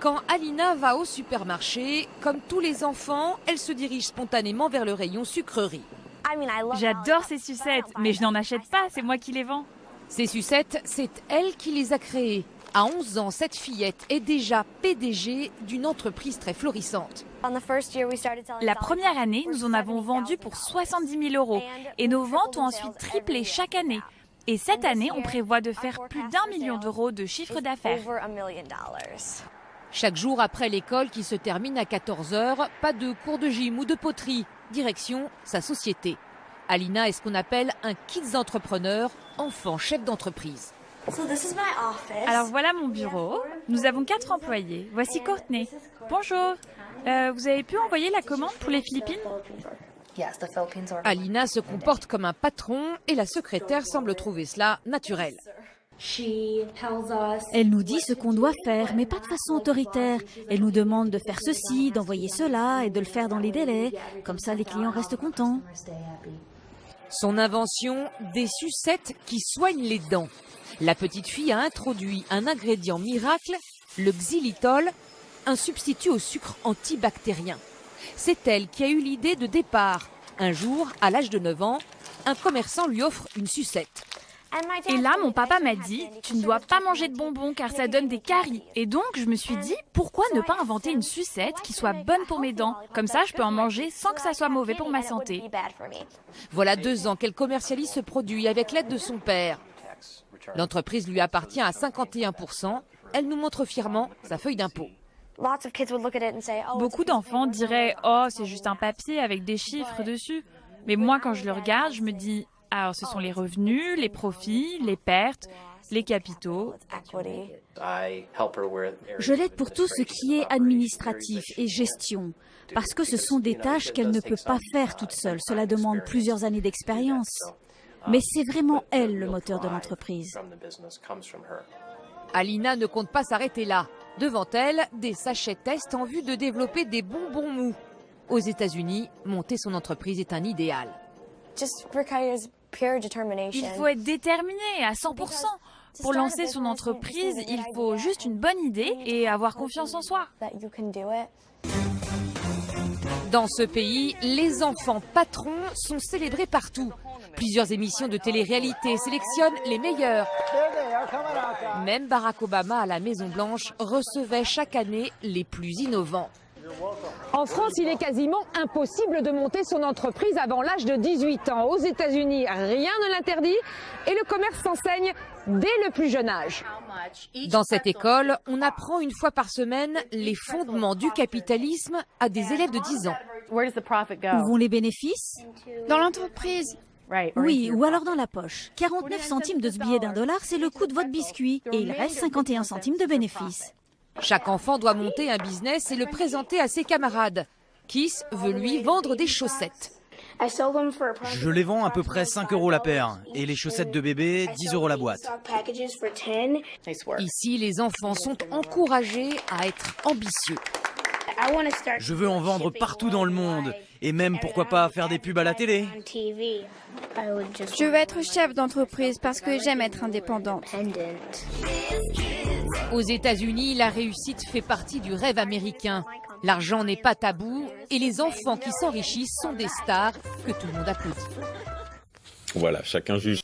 Quand Alina va au supermarché, comme tous les enfants, elle se dirige spontanément vers le rayon sucreries. J'adore ces sucettes, mais je n'en achète pas, c'est moi qui les vends. Ces sucettes, c'est elle qui les a créées. À 11 ans, cette fillette est déjà PDG d'une entreprise très florissante. La première année, nous en avons vendu pour 70 000 € et nos ventes ont ensuite triplé chaque année. Et cette année, on prévoit de faire plus d'1 million d'euros de chiffre d'affaires. Chaque jour après l'école qui se termine à 14 h, pas de cours de gym ou de poterie. Direction sa société. Alina est ce qu'on appelle un kids entrepreneur, enfant chef d'entreprise. Alors voilà mon bureau. Nous avons 4 employés. Voici Courtney. Bonjour. Vous avez pu envoyer la commande pour les Philippines ? Alina se comporte comme un patron et la secrétaire semble trouver cela naturel. Elle nous dit ce qu'on doit faire, mais pas de façon autoritaire. Elle nous demande de faire ceci, d'envoyer cela et de le faire dans les délais. Comme ça, les clients restent contents. Son invention, des sucettes qui soignent les dents. La petite fille a introduit un ingrédient miracle, le xylitol, un substitut au sucre antibactérien. C'est elle qui a eu l'idée de départ. Un jour, à l'âge de 9 ans, un commerçant lui offre une sucette. Et là, mon papa m'a dit, tu ne dois pas manger de bonbons car ça donne des caries. Et donc, je me suis dit, pourquoi ne pas inventer une sucette qui soit bonne pour mes dents? Comme ça, je peux en manger sans que ça soit mauvais pour ma santé. Voilà 2 ans qu'elle commercialise ce produit avec l'aide de son père. L'entreprise lui appartient à 51%. Elle nous montre fièrement sa feuille d'impôt. Beaucoup d'enfants diraient, oh, c'est juste un papier avec des chiffres dessus. Mais moi, quand je le regarde, je me dis, alors ce sont les revenus, les profits, les pertes, les capitaux. Je l'aide pour tout ce qui est administratif et gestion, parce que ce sont des tâches qu'elle ne peut pas faire toute seule. Cela demande plusieurs années d'expérience. Mais c'est vraiment elle le moteur de l'entreprise. Alina ne compte pas s'arrêter là. Devant elle, des sachets tests en vue de développer des bonbons mous. Aux États-Unis, monter son entreprise est un idéal. Il faut être déterminé à 100%. Pour lancer son entreprise, il faut juste une bonne idée et avoir confiance en soi. Dans ce pays, les enfants patrons sont célébrés partout. Plusieurs émissions de télé-réalité sélectionnent les meilleurs. Même Barack Obama à la Maison-Blanche recevait chaque année les plus innovants. En France, il est quasiment impossible de monter son entreprise avant l'âge de 18 ans. Aux États-Unis, rien ne l'interdit et le commerce s'enseigne dès le plus jeune âge. Dans cette école, on apprend une fois par semaine les fondements du capitalisme à des élèves de 10 ans. Où vont les bénéfices? Dans l'entreprise. Oui, ou alors dans la poche. 49 centimes de ce billet d'$1, c'est le coût de votre biscuit. Et il reste 51 centimes de bénéfices. Chaque enfant doit monter un business et le présenter à ses camarades. Kiss veut lui vendre des chaussettes. Je les vends à peu près 5 € la paire. Et les chaussettes de bébé, 10 € la boîte. Ici, les enfants sont encouragés à être ambitieux. Je veux en vendre partout dans le monde. Et même, pourquoi pas, faire des pubs à la télé. Je veux être chef d'entreprise parce que j'aime être indépendante. Aux États-Unis, la réussite fait partie du rêve américain. L'argent n'est pas tabou et les enfants qui s'enrichissent sont des stars que tout le monde applaudit. Voilà, chacun juge